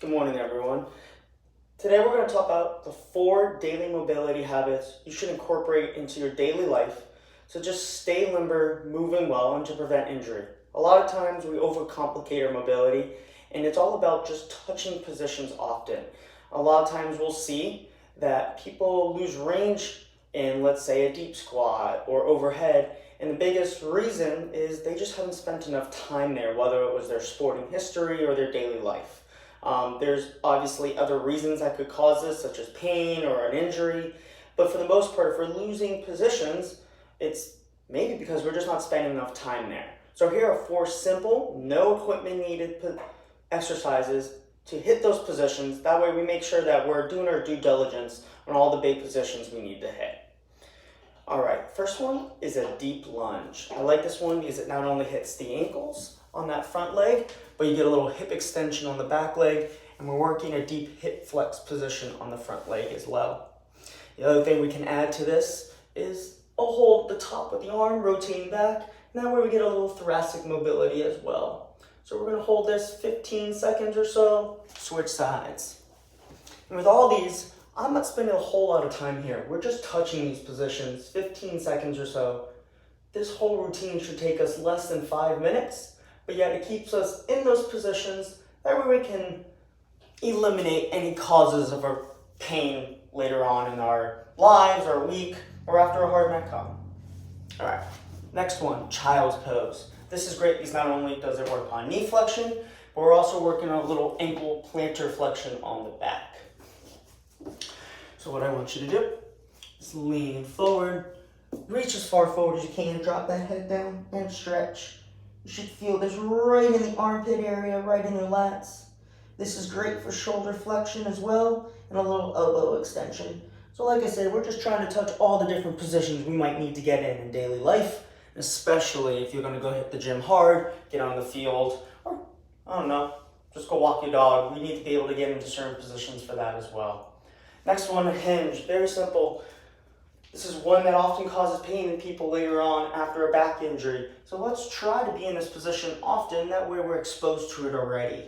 Good morning, everyone. Today we're going to talk about the 4 daily mobility habits you should incorporate into your daily life to just stay limber, moving well, and to prevent injury. A lot of times we overcomplicate our mobility, and it's all about just touching positions often. A lot of times we'll see that people lose range in, let's say, a deep squat or overhead, and the biggest reason is they just haven't spent enough time there, whether it was their sporting history or their daily life. There's obviously other reasons that could cause this, such as pain or an injury, but for the most part, if we're losing positions, it's maybe because we're just not spending enough time there. So here are 4 simple, no equipment needed exercises to hit those positions. That way we make sure that we're doing our due diligence on all the big positions we need to hit. Alright, first one is a deep lunge. I like this one because it not only hits the ankles on that front leg, but you get a little hip extension on the back leg, and we're working a deep hip flex position on the front leg as well. The other thing we can add to this is a hold at the top of the arm, rotating back, and that way we get a little thoracic mobility as well. So we're going to hold this 15 seconds or so, switch sides. And with all these, I'm not spending a whole lot of time here. We're just touching these positions, 15 seconds or so. This whole routine should take us less than 5 minutes, but yet it keeps us in those positions. That way we can eliminate any causes of our pain later on in our lives, our week, or after a hard neck come. All right, next one, child's pose. This is great because not only does it work on knee flexion, but we're also working on a little ankle plantar flexion on the back. So what I want you to do is lean forward, reach as far forward as you can, drop that head down, and stretch. You should feel this right in the armpit area, right in your lats. This is great for shoulder flexion as well, and a little elbow extension. So like I said, we're just trying to touch all the different positions we might need to get in daily life, especially if you're going to go hit the gym hard, get on the field, or, I don't know, just go walk your dog. We need to be able to get into certain positions for that as well. Next one, a hinge. Very simple. This is one that often causes pain in people later on after a back injury. So let's try to be in this position often, that way we're exposed to it already.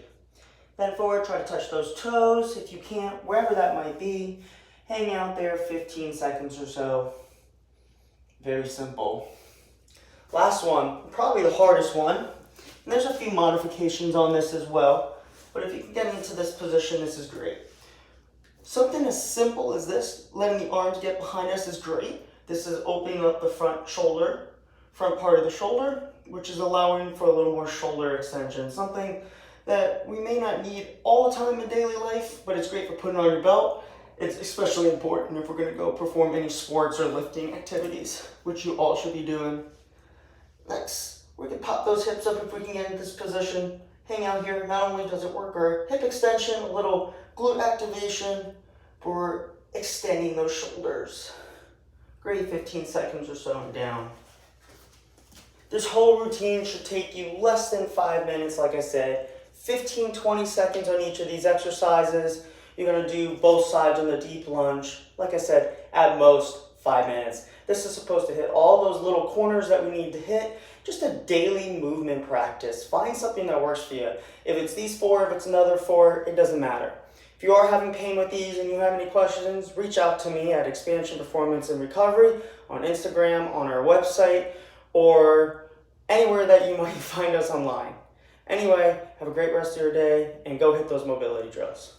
Bend forward, try to touch those toes if you can't, wherever that might be. Hang out there 15 seconds or so. Very simple. Last one, probably the hardest one. And there's a few modifications on this as well, but if you can get into this position, this is great. Something as simple as this, letting the arms get behind us, is great. This is opening up the front part of the shoulder, which is allowing for a little more shoulder extension. Something that we may not need all the time in daily life, but it's great for putting on your belt. It's especially important if we're going to go perform any sports or lifting activities, which you all should be doing. Next, we can pop those hips up if we can get in this position. Hang out here. Not only does it work our hip extension, a little glute activation for extending those shoulders. Great, 15 seconds or so and down. This whole routine should take you less than 5 minutes, like I said. 15-20 seconds on each of these exercises. You're going to do both sides on the deep lunge. Like I said, at most 5 minutes. This is supposed to hit all those little corners that we need to hit. Just a daily movement practice. Find something that works for you. If it's these 4, if it's another 4, it doesn't matter. If you are having pain with these and you have any questions, reach out to me at Expansion Performance and Recovery on Instagram, on our website, or anywhere that you might find us online. Anyway, have a great rest of your day and go hit those mobility drills.